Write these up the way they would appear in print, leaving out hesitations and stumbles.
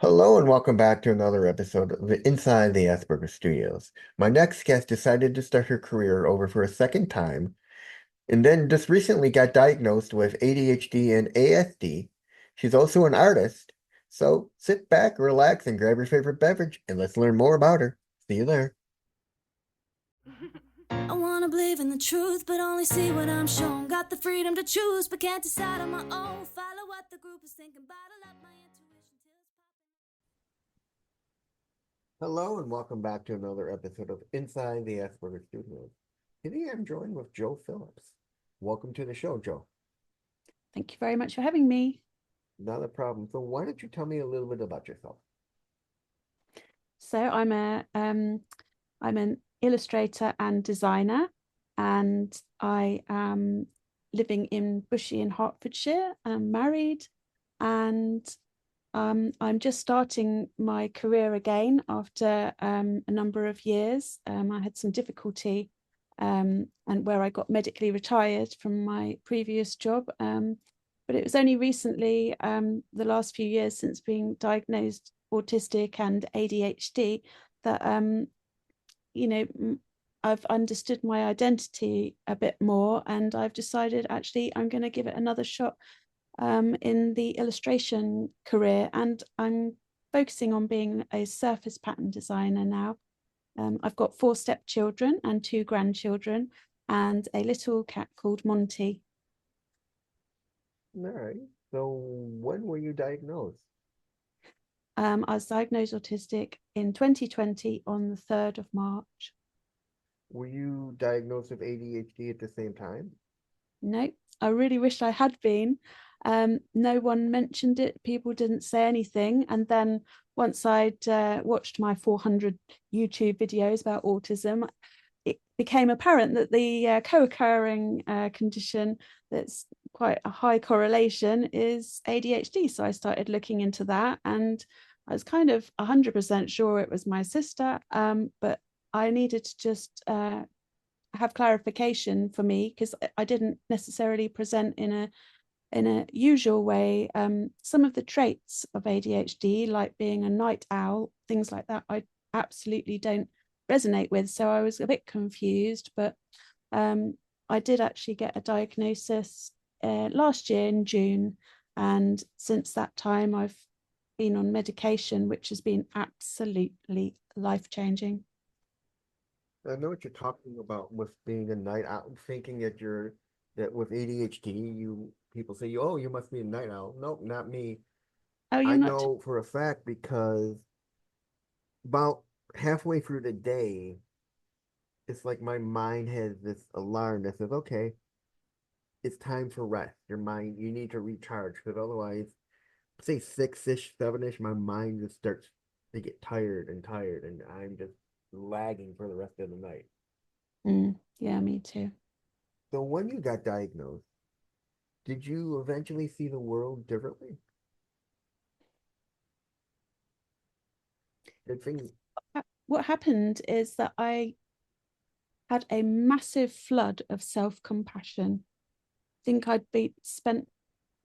Hello and welcome back to another episode of Inside the Asperger Studios. My next guest decided to start her career over for a second time and then just recently got diagnosed with ADHD and ASD. She's also an artist, so sit back, relax, and grab your favorite beverage and let's learn more about her. See you there. I wanna believe in the truth, but only see what I'm shown. Got the freedom to choose, but can't decide on my own. Follow what the group is thinking, bottle up my intuition till it's Hello and welcome back to another episode of Inside the Asperger Studios. Today I'm joined with Joe Phillips. Welcome to the show, Joe. Thank you very much for having me. Not a problem. So why don't you tell me a little bit about yourself? So I'm an illustrator and designer, and I am living in Bushey in Hertfordshire. I'm married, and I'm just starting my career again after a number of years. I had some difficulty and where I got medically retired from my previous job. But it was only recently, the last few years since being diagnosed autistic and ADHD, that I've understood my identity a bit more, and I've decided actually I'm going to give it another shot in the illustration career, and I'm focusing on being a surface pattern designer now. I've got 4 stepchildren and 2 grandchildren and a little cat called Monty. All right. So when were you diagnosed? I was diagnosed autistic in 2020 on the 3rd of March. Were you diagnosed with ADHD at the same time? No, I really wish I had been. No one mentioned it. People didn't say anything. And then once I'd watched my 400 YouTube videos about autism, it became apparent that the co-occurring condition that's quite a high correlation is ADHD. So I started looking into that, and I was kind of 100% sure it was my sister, but I needed to just have clarification for me, because I didn't necessarily present in a usual way. Some of the traits of ADHD, like being a night owl, things like that, I absolutely don't resonate with. So I was a bit confused, but I did actually get a diagnosis last year in June. And since that time, I've been on medication, which has been absolutely life-changing. I know what you're talking about with being a night owl, thinking that with ADHD, you people say, oh, you must be a night owl. Nope, not me. Oh, you're I not? know for a fact because about halfway through the day, it's like my mind has this alarm that says, okay, it's time for rest. Your mind, you need to recharge because otherwise, say 6-ish, 7-ish, my mind just starts to get tired, and I'm just lagging for the rest of the night. Yeah, me too. So when you got diagnosed, did you eventually see the world differently? Did things What happened is that I had a massive flood of self-compassion. I think spent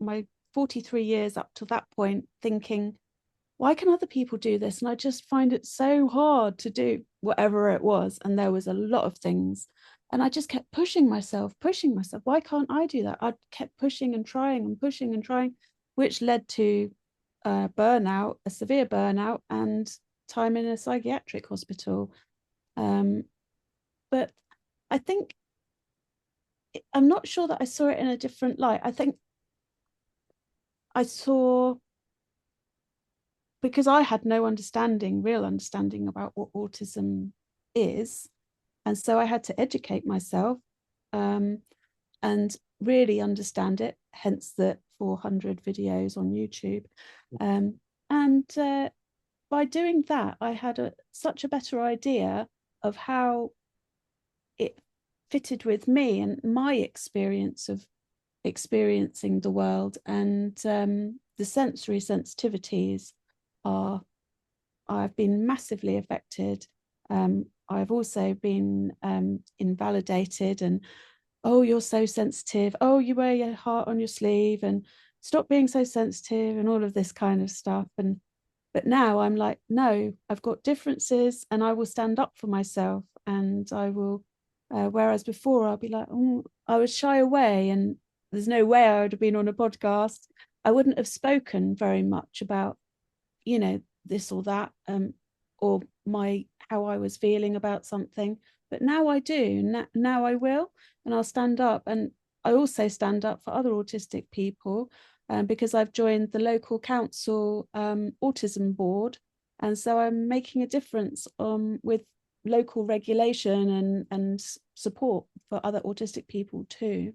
my 43 years up to that point thinking, why can other people do this? And I just find it so hard to do whatever it was. And there was a lot of things. And I just kept pushing myself, pushing myself. Why can't I do that? I kept pushing and trying and pushing and trying, which led to burnout, a severe burnout, and time in a psychiatric hospital. Um, but I think I'm not sure that I saw it in a different light. I think I saw, because I had no real understanding about what autism is. And so I had to educate myself and really understand it, hence the 400 videos on YouTube. And by doing that, I had such a better idea of how it fitted with me and my experience of experiencing the world. And the sensory sensitivities are, I've been massively affected. I've also been invalidated, and oh, you're so sensitive, oh, you wear your heart on your sleeve, and stop being so sensitive, and all of this kind of stuff. And But now I'm like, no, I've got differences and I will stand up for myself, and I will, whereas before I'll be like, oh, I would shy away, and there's no way I would have been on a podcast. I wouldn't have spoken very much about, this or that, or my how I was feeling about something. But now I do. Now I will, and I'll stand up. And I also stand up for other autistic people, because I've joined the local council autism board, and so I'm making a difference with local regulation and support for other autistic people too.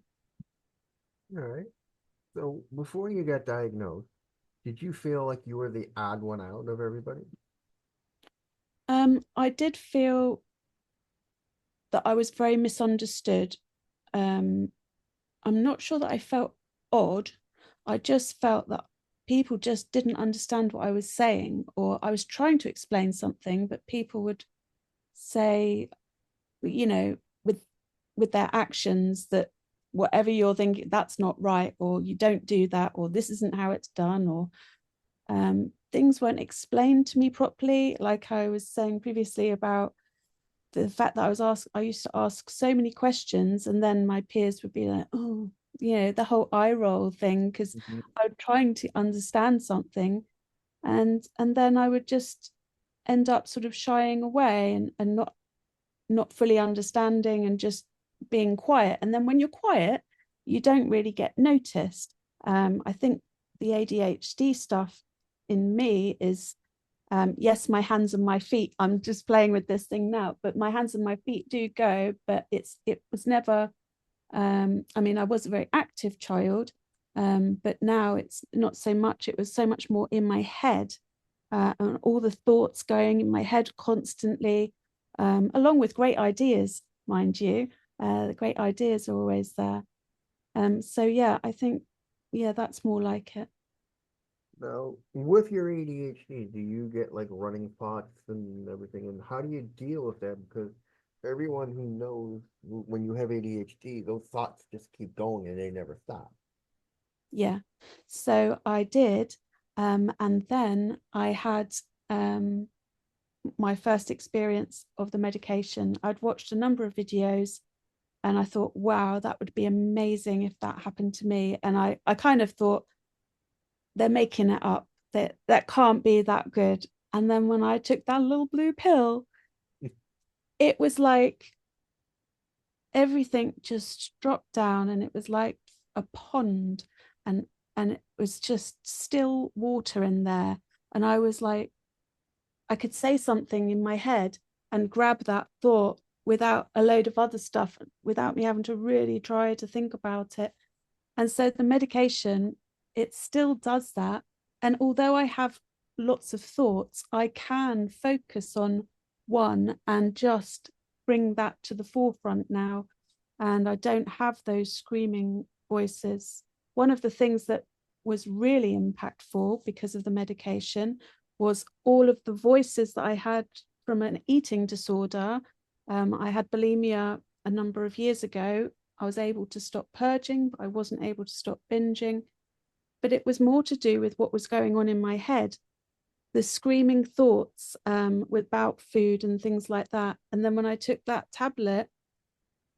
All right. So before you got diagnosed, did you feel like you were the odd one out of everybody? I did feel that I was very misunderstood. Um, I'm not sure that I felt odd. I just felt that people just didn't understand what I was saying, or I was trying to explain something, but people would say, you know, with their actions, that whatever you're thinking, that's not right, or you don't do that, or this isn't how it's done, or things weren't explained to me properly. Like I was saying previously about the fact that I used to ask so many questions, and then my peers would be like, oh, the whole eye roll thing, because Mhm. I was trying to understand something, and then I would just end up sort of shying away, and not fully understanding, and just being quiet. And then when you're quiet, you don't really get noticed. I think the ADHD stuff in me is, yes, my hands and my feet, I'm just playing with this thing now, but my hands and my feet do go, but it was never, I mean, I was a very active child, but now it's not so much. It was so much more in my head, and all the thoughts going in my head constantly, along with great ideas, mind you. The great ideas are always there. So yeah, I think, yeah, that's more like it. Now, with your ADHD, do you get like running thoughts and everything? And how do you deal with that? Because everyone who knows when you have ADHD, those thoughts just keep going and they never stop. Yeah. So I did. And then I had my first experience of the medication. I'd watched a number of videos, and I thought, wow, that would be amazing if that happened to me. And I kind of thought, they're making it up. That can't be that good. And then when I took that little blue pill, it was like everything just dropped down, and it was like a pond, and it was just still water in there. And I was like, I could say something in my head and grab that thought without a load of other stuff, without me having to really try to think about it. And so the medication, it still does that. And although I have lots of thoughts, I can focus on one and just bring that to the forefront now. And I don't have those screaming voices. One of the things that was really impactful because of the medication was all of the voices that I had from an eating disorder. I had bulimia a number of years ago. I was able to stop purging, but I wasn't able to stop binging. But it was more to do with what was going on in my head, the screaming thoughts, about food and things like that. And then when I took that tablet,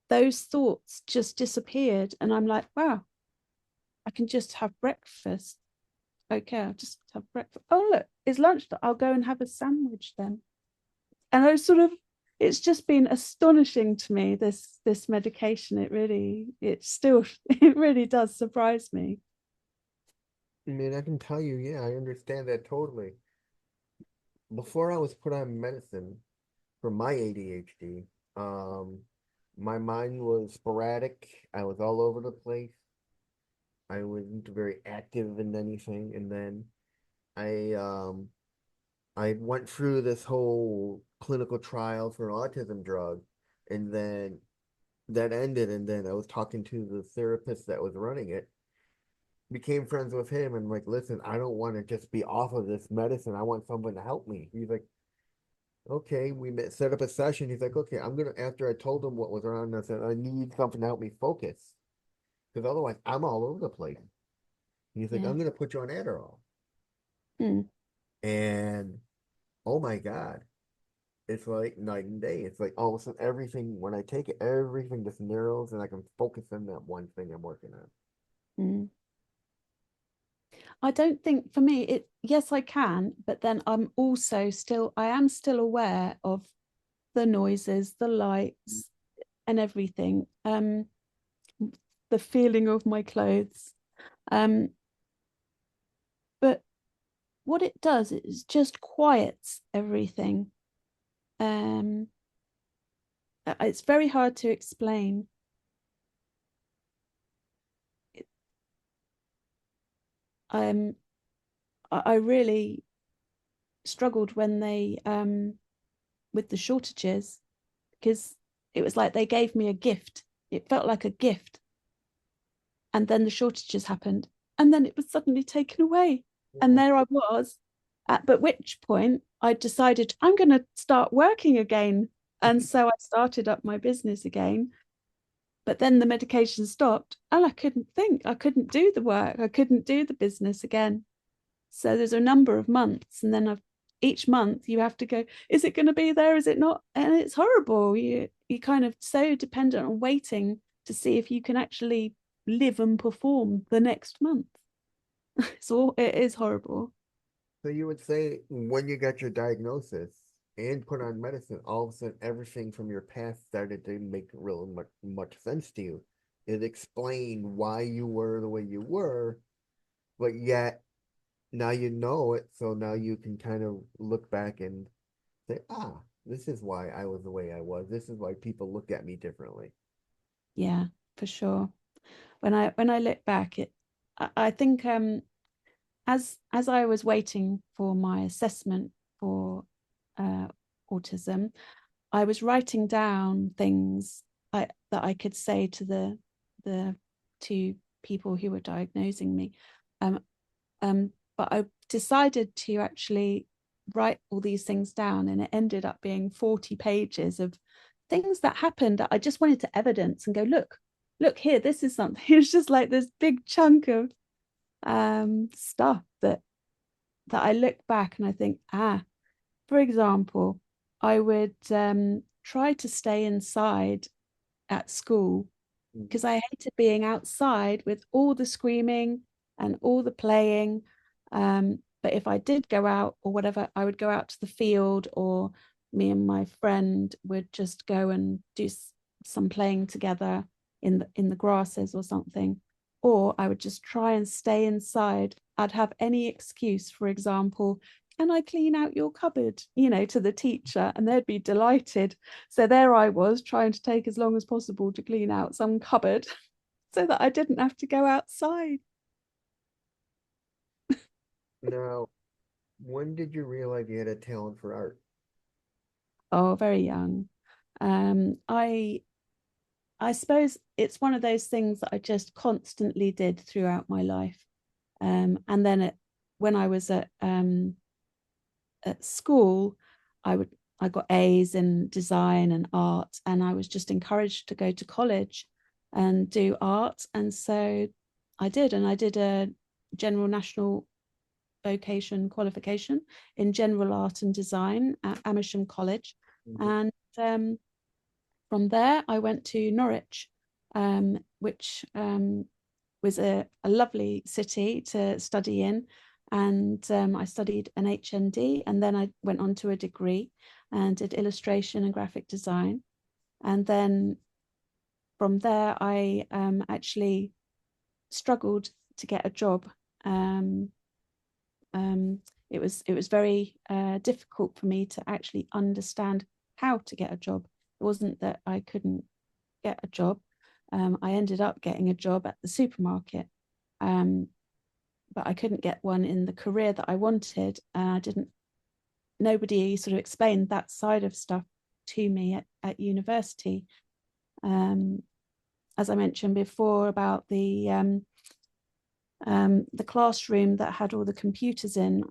those thoughts just disappeared. And I'm like, wow, I can just have breakfast. Okay, I'll just have breakfast. Oh, look, it's lunch. I'll go and have a sandwich then. And I sort of, it's just been astonishing to me, this medication. It still it really does surprise me. I mean, I can tell you, yeah, I understand that totally. Before I was put on medicine for my ADHD, um, my mind was sporadic. I was all over the place. I wasn't very active in anything, and then I um I went through this whole clinical trial for an autism drug, and then that ended, and then I was talking to the therapist that was running it, became friends with him, and like, listen, I don't want to just be off of this medicine. I want someone to help me. He's like, okay, we met, set up a session. He's like, okay, I'm gonna, after I told him what was wrong, I said, I need something to help me focus. Because otherwise I'm all over the place. He's like, Yeah. I'm gonna put you on Adderall. Mm. And oh my God, it's like night and day. It's like all of a sudden everything, when I take it, everything just narrows and I can focus on that one thing I'm working on. Mm. I don't think for me it, yes, I can, but then I am still aware of the noises, the lights, and everything. The feeling of my clothes. Um, but what it does is just quiets everything. Um, it's very hard to explain. It, um, I really struggled when they with the shortages, because it was like they gave me a gift. It felt like a gift, and then the shortages happened, and then it was suddenly taken away, and there I was. But which point I decided I'm going to start working again, and so I started up my business again. But then the medication stopped, and I couldn't think. I couldn't do the work. I couldn't do the business again. So there's a number of months, and then each month you have to go, is it going to be there? Is it not? And it's horrible. You kind of so dependent on waiting to see if you can actually live and perform the next month. It is horrible. So you would say when you got your diagnosis and put on medicine, all of a sudden everything from your past started to make really much sense to you. It explained why you were the way you were, but yet now you know it, so now you can kind of look back and say, ah, this is why I was the way I was. This is why people look at me differently. Yeah, for sure. When I look back, I think as I was waiting for my assessment for uh, autism, I was writing down things that I could say to the two people who were diagnosing me. Um, but I decided to actually write all these things down, and it ended up being 40 pages of things that happened that I just wanted to evidence and go, look here, this is something. It's just like this big chunk of stuff that I look back and I think, for example, I would try to stay inside at school Mm. because I hated being outside with all the screaming and all the playing. But if I did go out or whatever, I would go out to the field, or me and my friend would just go and do some playing together in the grasses or something. Or I would just try and stay inside. I'd have any excuse, for example, can I clean out your cupboard, to the teacher, and they'd be delighted. So there I was trying to take as long as possible to clean out some cupboard so that I didn't have to go outside. Now, when did you realize you had a talent for art? Oh, very young. I suppose it's one of those things that I just constantly did throughout my life. And then when I was at school, I got A's in design and art, and I was just encouraged to go to college and do art. And so I did, and I did a general national vocation qualification in general art and design at Amersham College. Mhm. And from there, I went to Norwich, which was a lovely city to study in. And I studied an HND, and then I went on to a degree and did illustration and graphic design. And then from there, I actually struggled to get a job. Um, it was very difficult for me to actually understand how to get a job. It wasn't that I couldn't get a job. I ended up getting a job at the supermarket, but I couldn't get one in the career that I wanted. I didn't. Nobody sort of explained that side of stuff to me at university. Um, as I mentioned before about the classroom that had all the computers in,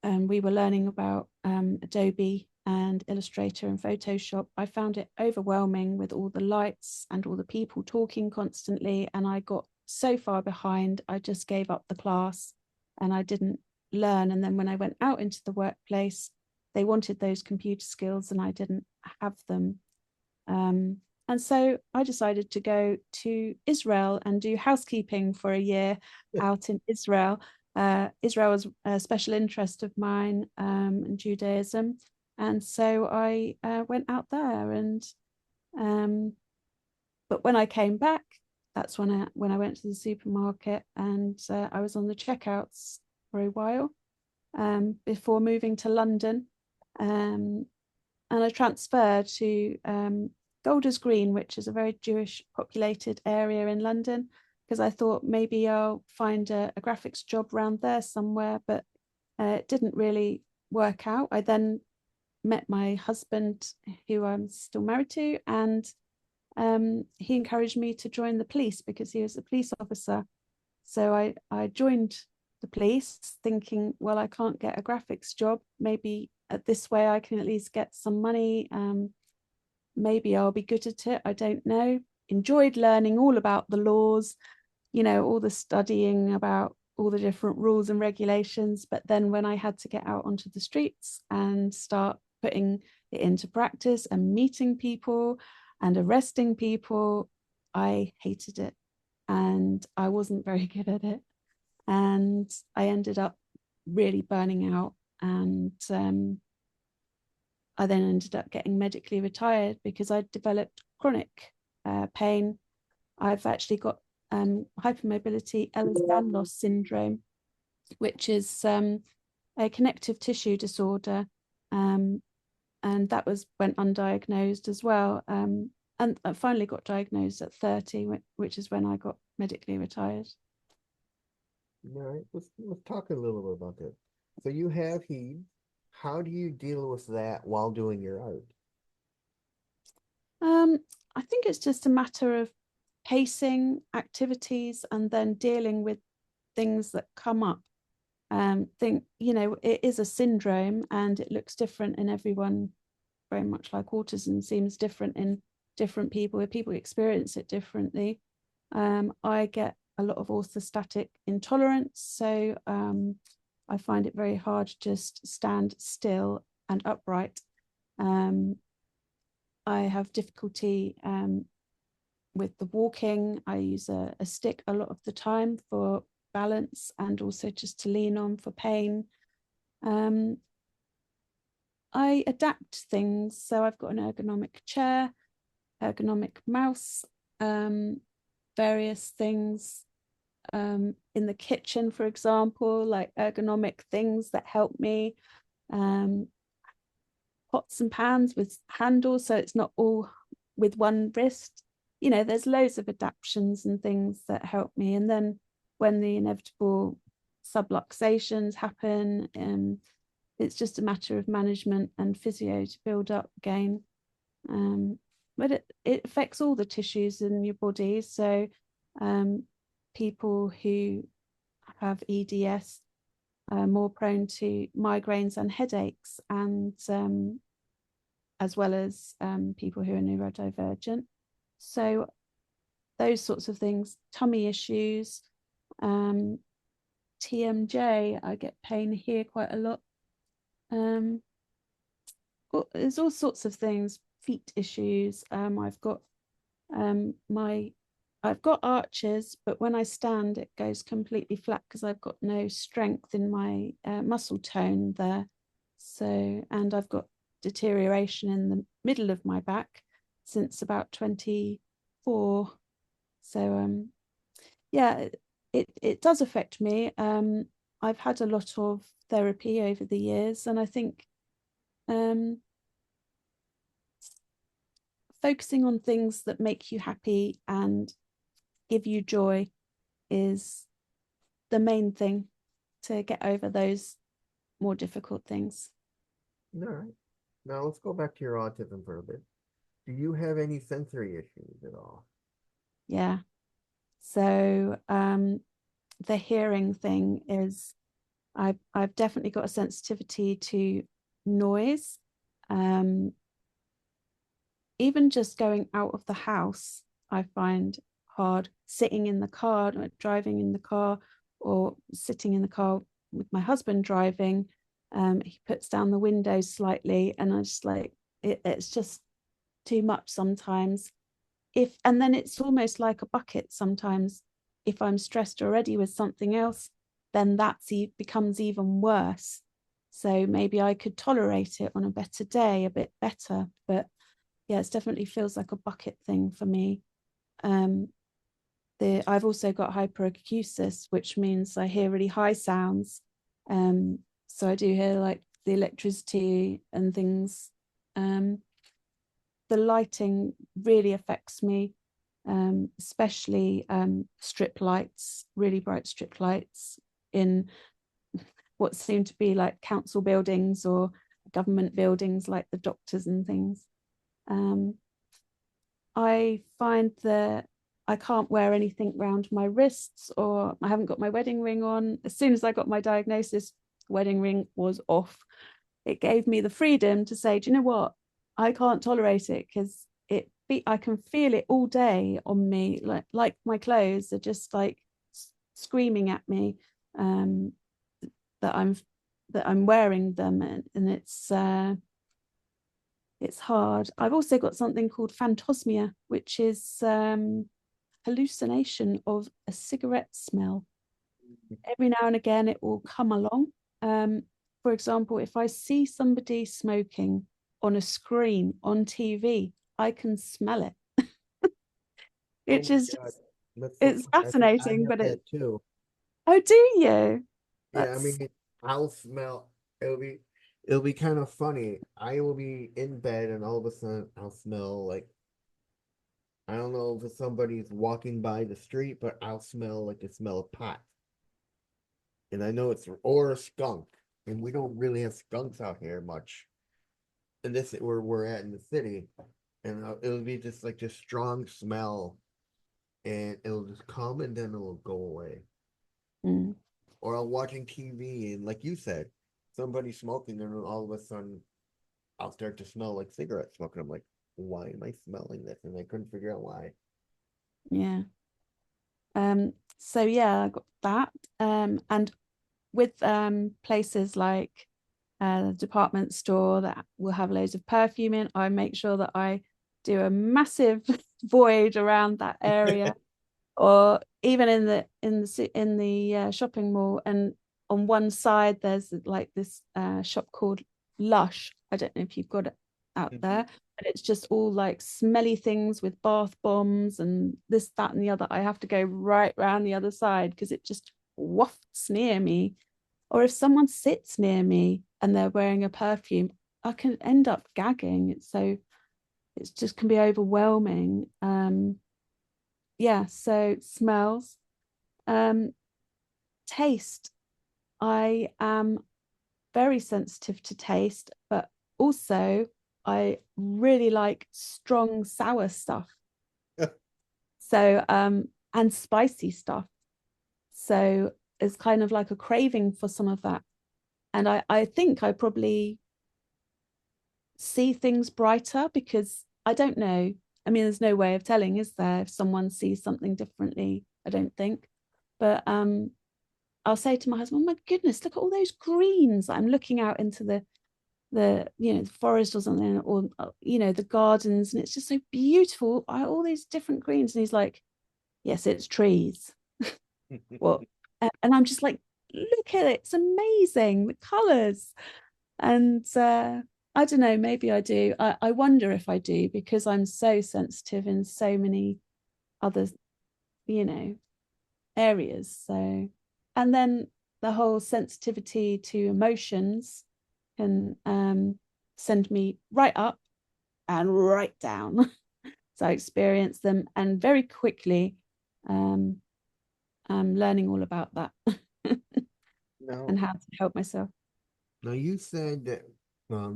we were learning about Adobe and Illustrator and Photoshop. I found it overwhelming with all the lights and all the people talking constantly, and I got so far behind. I just gave up the class, and I didn't learn. And then when I went out into the workplace, they wanted those computer skills and I didn't have them. And so I decided to go to Israel and do housekeeping for a year out in Israel. Israel was a special interest of mine in Judaism. And so I went out there. And but when I came back, that's when I went to the supermarket, and I was on the checkouts for a while before moving to London. And I transferred to Golders Green, which is a very Jewish populated area in London, because I thought maybe I'll find a graphics job around there somewhere, but it didn't really work out. I then met my husband, who I'm still married to, and he encouraged me to join the police because he was a police officer. So I joined the police thinking, well, I can't get a graphics job. Maybe this way I can at least get some money. Maybe I'll be good at it. I don't know. Enjoyed learning all about the laws, all the studying about all the different rules and regulations. But then when I had to get out onto the streets and start putting it into practice and meeting people and arresting people, I hated it and I wasn't very good at it. And I ended up really burning out. And I then ended up getting medically retired because I developed chronic pain. I've actually got hypermobility Ehlers-Danlos syndrome, which is a connective tissue disorder. And that went undiagnosed as well. And I finally got diagnosed at 30, which is when I got medically retired. All right, let's talk a little bit about that. So you have HEED. How do you deal with that while doing your art? I think it's just a matter of pacing activities and then dealing with things that come up. It is a syndrome and it looks different in everyone, very much like autism seems different in different people. People experience it differently. I get a lot of orthostatic intolerance, so I find it very hard to just stand still and upright. I have difficulty with the walking. I use a stick a lot of the time for balance and also just to lean on for pain. I adapt things. So I've got an ergonomic chair, ergonomic mouse, various things in the kitchen, for example, like ergonomic things that help me. Pots and pans with handles, so it's not all with one wrist. There's loads of adaptations and things that help me. And then when the inevitable subluxations happen, it's just a matter of management and physio to build up again. But it affects all the tissues in your body. So people who have EDS are more prone to migraines and headaches, and as well as people who are neurodivergent. So those sorts of things, tummy issues, TMJ, I get pain here quite a lot. There's all sorts of things, feet issues. I've got arches, but when I stand, it goes completely flat because I've got no strength in my muscle tone there. So, and I've got deterioration in the middle of my back since about 24. So, yeah, it does affect me. I've had a lot of therapy over the years, and I think focusing on things that make you happy and give you joy is the main thing to get over those more difficult things. All right. Now let's go back to your autism for a bit. Do you have any sensory issues at all? Yeah. So the hearing thing is, I've definitely got a sensitivity to noise. Even just going out of the house, I find hard. Sitting in the car, driving in the car, or sitting in the car with my husband driving, he puts down the window slightly, and I just like it's just too much sometimes. And then it's almost like a bucket sometimes. If I'm stressed already with something else, then becomes even worse. So maybe I could tolerate it on a better day a bit better, but yeah, it definitely feels like a bucket thing for me. I've also got hyperacusis, which means I hear really high sounds. So I do hear like the electricity and things. The lighting really affects me, especially strip lights, really bright strip lights in what seem to be like council buildings or government buildings, like the doctors and things. I find that I can't wear anything around my wrists, or I haven't got my wedding ring on. As soon as I got my diagnosis, wedding ring was off. It gave me the freedom to say, do you know what? I can't tolerate it, because I can feel it all day on me, like my clothes are just like screaming at me that I'm wearing them, and it's hard. I've also got something called phantosmia, which is hallucination of a cigarette smell. Every now and again, it will come along. For example, if I see somebody smoking on a screen on TV, I can smell it. Which is just, it's fascinating, but it too. Oh, do you? Yeah, I mean, I'll smell. It'll be kind of funny. I will be in bed and all of a sudden I'll smell like, I don't know if somebody's walking by the street, but I'll smell like the smell of pot. And I know or a skunk. And we don't really have skunks out here much. And this where we're at in the city. And it'll be just like this strong smell. And it'll just come and then it'll go away. Mm. Or I'm watching TV and like you said, somebody smoking and then all of a sudden I'll start to smell like cigarette smoke. And I'm like, why am I smelling this? And I couldn't figure out why. Yeah. So yeah, I got that. And with places like the department store that will have loads of perfume in, I make sure that I do a massive void around that area. Or even in the shopping mall, and on one side there's like this shop called Lush. I don't know if you've got it out there, but it's just all like smelly things with bath bombs and this, that, and the other. I have to go right round the other side because it just wafts near me. Or if someone sits near me and they're wearing a perfume, I can end up gagging. It's just can be overwhelming. Yeah, so smells. Taste. I am very sensitive to taste, but also I really like strong sour stuff. So and spicy stuff. So it's kind of like a craving for some of that. And I think I probably see things brighter because I don't know. I mean, there's no way of telling, is there, if someone sees something differently? I don't think. But I'll say to my husband, oh my goodness, look at all those greens. I'm looking out into the the forest or something, or the gardens, and it's just so beautiful. All these different greens. And he's like, yes, it's trees. What? And I'm just like, look at it, it's amazing, the colors. And I don't know, maybe I do. I wonder if I do, because I'm so sensitive in so many other areas. So, and then the whole sensitivity to emotions can send me right up and right down. So I experience them, and very quickly I'm learning all about that and how to help myself. Now you said that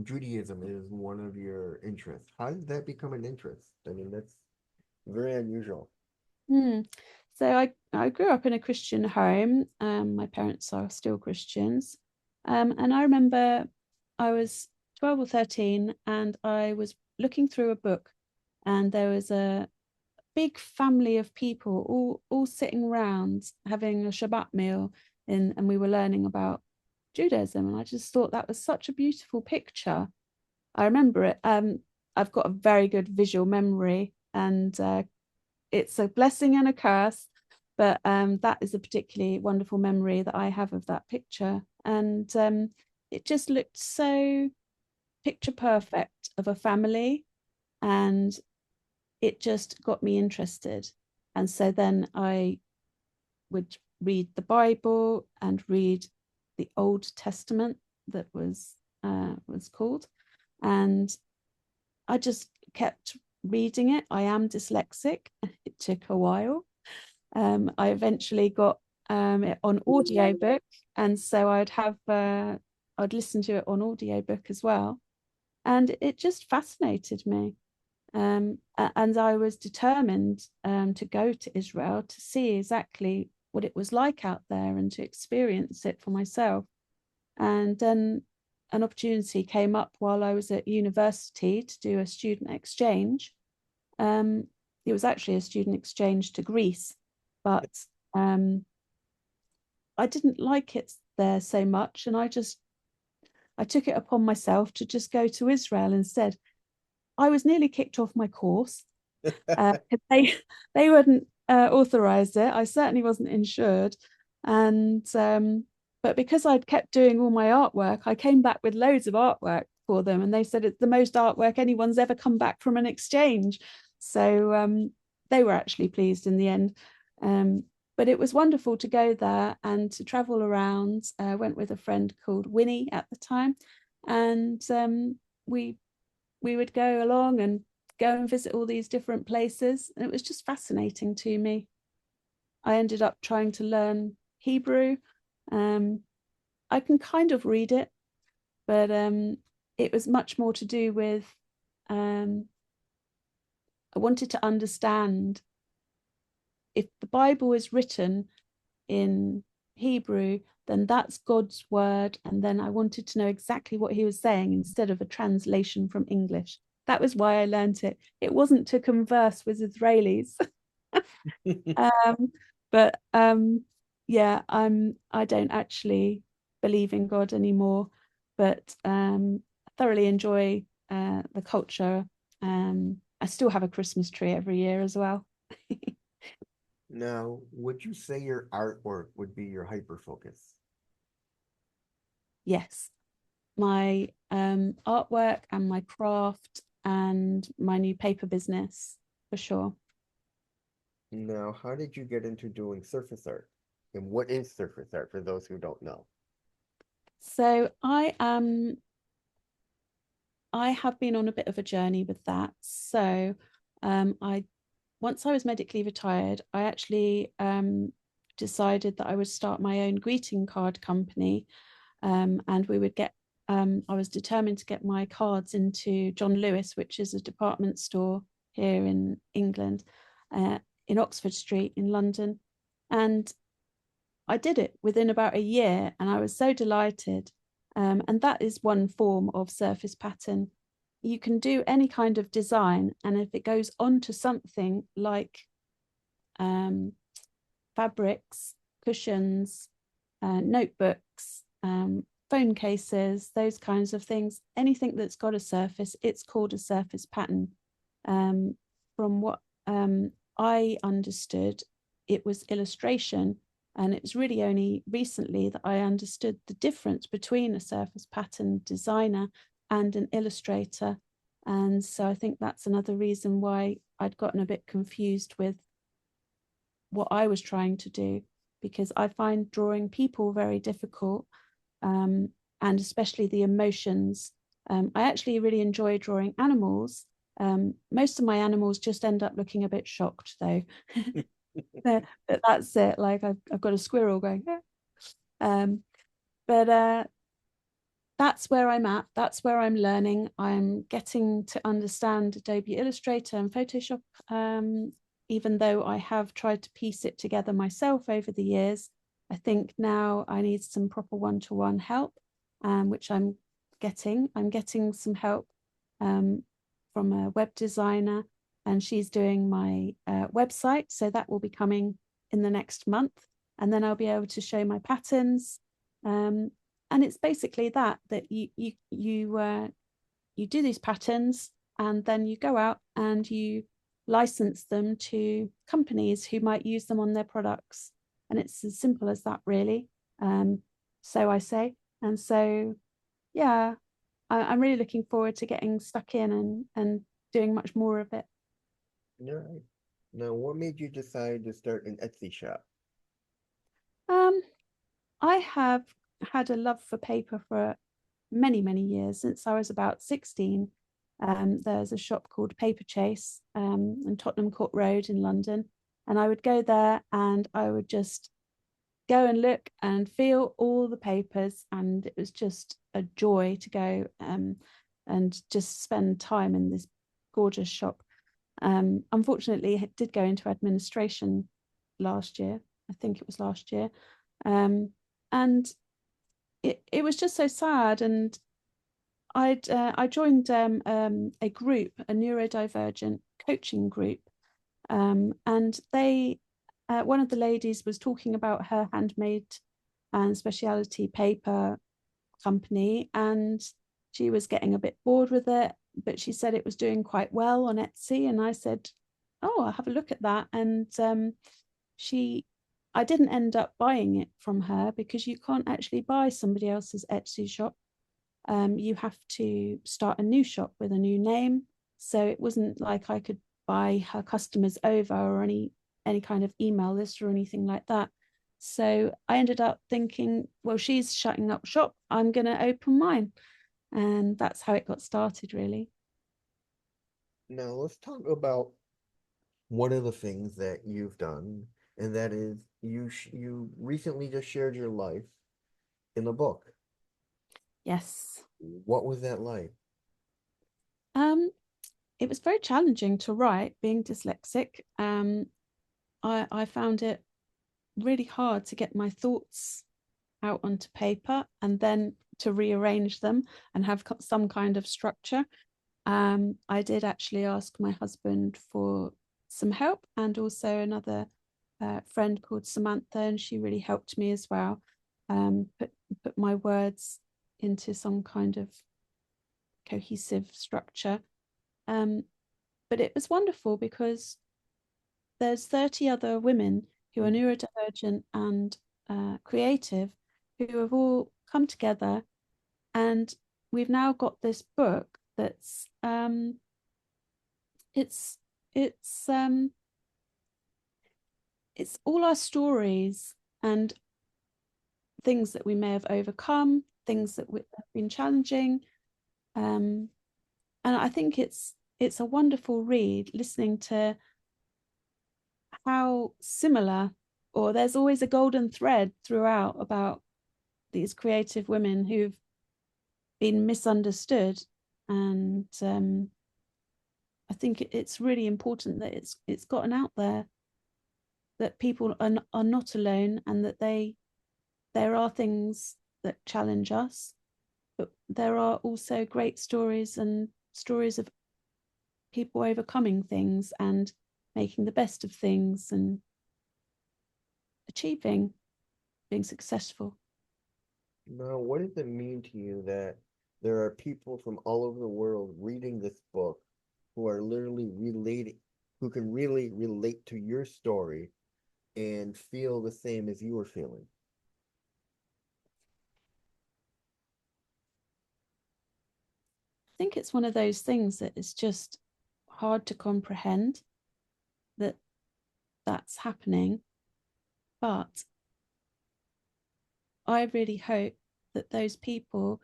Judaism is one of your interests. How did that become an interest? I mean, that's very unusual. So I grew up in a Christian home. My parents are still Christians. And I remember I was 12 or 13 and I was looking through a book, and there was a big family of people all sitting around having a Shabbat meal, and we were learning about Judaism. And I just thought that was such a beautiful picture. I remember it. I've got a very good visual memory, and it's a blessing and a curse. But that is a particularly wonderful memory that I have of that picture. And it just looked so picture perfect of a family, and it just got me interested. And so then I would read the Bible and read the Old Testament, that was called, and I just kept reading it. I am dyslexic. It took a while. I eventually got it on audiobook, and so I'd listen to it on audiobook as well, and it just fascinated me. And I was determined to go to Israel to see exactly what it was like out there and to experience it for myself. And then an opportunity came up while I was at university to do a student exchange. It was actually a student exchange to Greece, but I didn't like it there so much, and I took it upon myself to just go to Israel instead. I was nearly kicked off my course. They wouldn't authorize it. I certainly wasn't insured, and but because I'd kept doing all my artwork, I came back with loads of artwork for them, and they said it's the most artwork anyone's ever come back from an exchange. So they were actually pleased in the end. But it was wonderful to go there and to travel around. I went with a friend called Winnie at the time, and we would go along and go and visit all these different places. And it was just fascinating to me. I ended up trying to learn Hebrew. I can kind of read it, but it was much more to do with I wanted to understand if the Bible is written in Hebrew, then that's God's word. And then I wanted to know exactly what he was saying instead of a translation from English. That was why I learned it. It wasn't to converse with Israelis. But yeah, I don't actually believe in God anymore, but thoroughly enjoy the culture. I still have a Christmas tree every year as well. Now, would you say your artwork would be your hyperfocus? Yes, my artwork and my craft and my new paper business, for sure. Now, how did you get into doing surface art? And what is surface art for those who don't know? So I have been on a bit of a journey with that. So once I was medically retired, I actually decided that I would start my own greeting card company, and we would get I was determined to get my cards into John Lewis, which is a department store here in England, in Oxford Street in London. And I did it within about a year, and I was so delighted. And that is one form of surface pattern. You can do any kind of design, and if it goes onto something like fabrics, cushions, notebooks, phone cases, those kinds of things, anything that's got a surface, it's called a surface pattern. From what I understood, it was illustration. And it was really only recently that I understood the difference between a surface pattern designer and an illustrator. And so I think that's another reason why I'd gotten a bit confused with what I was trying to do, because I find drawing people very difficult, and especially the emotions. I actually really enjoy drawing animals. Most of my animals just end up looking a bit shocked, though. But that's it. Like I've got a squirrel going, yeah. But that's where I'm at. That's where I'm learning. I'm getting to understand Adobe Illustrator and Photoshop, even though I have tried to piece it together myself over the years. I think now I need some proper one-to-one help, which I'm getting. I'm getting some help from a web designer, and she's doing my website. So that will be coming in the next month. And then I'll be able to show my patterns. And it's basically that you do these patterns, and then you go out and you license them to companies who might use them on their products. And it's as simple as that, really. So I say. And so, yeah, I'm really looking forward to getting stuck in and doing much more of it. Right. Now, what made you decide to start an Etsy shop? Um, I have had a love for paper for many, many years, since I was about 16. There's a shop called Paper Chase in Tottenham Court Road in London. And I would go there and I would just go and look and feel all the papers. And it was just a joy to go and just spend time in this gorgeous shop. Unfortunately, I did go into administration last year. I think it was last year. And it was just so sad. And I joined a group, a neurodivergent coaching group, and they one of the ladies was talking about her handmade and specialty paper company, and she was getting a bit bored with it, but she said it was doing quite well on Etsy, and I said, "Oh, I'll have a look at that." And she I didn't end up buying it from her because you can't actually buy somebody else's Etsy shop. You have to start a new shop with a new name. So it wasn't like I could buy her customers over or any kind of email list or anything like that. So I ended up thinking, well, she's shutting up shop, I'm going to open mine. And that's how it got started, really. Now, let's talk about one of the things that you've done, and that is you recently just shared your life in a book. Yes. What was that like? Um, it was very challenging to write, being dyslexic. I found it really hard to get my thoughts out onto paper and then to rearrange them and have some kind of structure. I did actually ask my husband for some help, and also another friend called Samantha, and she really helped me as well. Put my words into some kind of cohesive structure. But it was wonderful because there's 30 other women who are neurodivergent and creative, who have all come together, and we've now got this book that's it's it's um it's all our stories and things that we may have overcome, things that have been challenging, and I think it's a wonderful read, listening to how similar, or there's always a golden thread throughout about these creative women who've been misunderstood. And I think it's really important that it's gotten out there, that people are not alone, and that there are things that challenge us, but there are also great stories, and stories of people overcoming things and making the best of things and achieving, being successful. Now, what does it mean to you that there are people from all over the world reading this book who are literally relating, who can really relate to your story and feel the same as you are feeling? I think it's one of those things that is just hard to comprehend that that's happening. But I really hope that those people,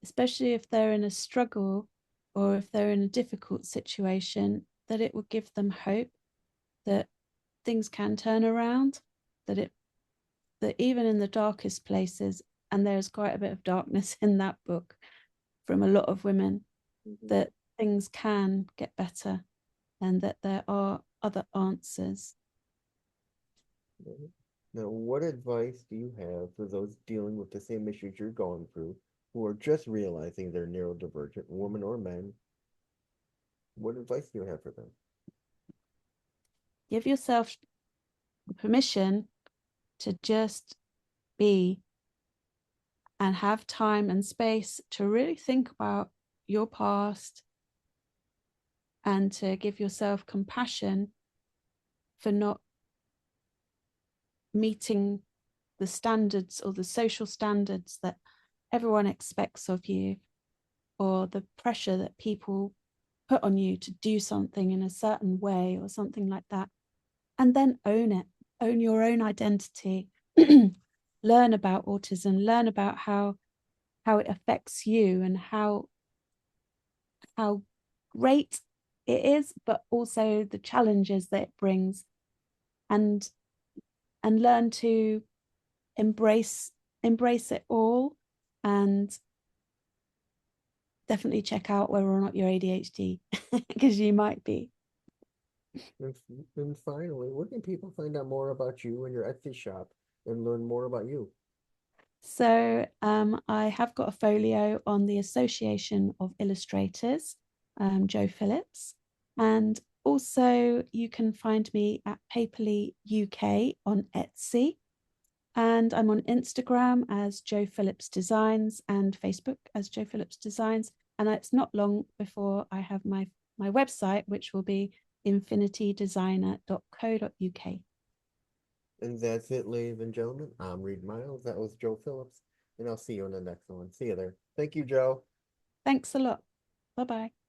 especially if they're in a struggle or if they're in a difficult situation, that it will give them hope that things can turn around, that even in the darkest places, and there's quite a bit of darkness in that book from a lot of women, that things can get better and that there are other answers. Now, what advice do you have for those dealing with the same issues you're going through, who are just realizing they're neurodivergent, women or men? What advice do you have for them? Give yourself permission to just be and have time and space to really think about your past and to give yourself compassion for not meeting the standards or the social standards that everyone expects of you, or the pressure that people put on you to do something in a certain way or something like that. And then own your own identity, learn about autism, learn about how it affects you and how great it is, but also the challenges that it brings, and learn to embrace it all, and definitely check out whether or not you're ADHD because you might be. And finally, where can people find out more about you and your Etsy shop and learn more about you? So I have got a folio on the Association of Illustrators, Joe Phillips, and also you can find me at Paperly UK on Etsy, and I'm on Instagram as Joe Phillips Designs and Facebook as Joe Phillips Designs. And it's not long before I have my website, which will be infinitydesigner.co.uk. And that's it, ladies and gentlemen. I'm Reed Miles. That was Joe Phillips. And I'll see you on the next one. See you there. Thank you, Joe. Thanks a lot. Bye-bye.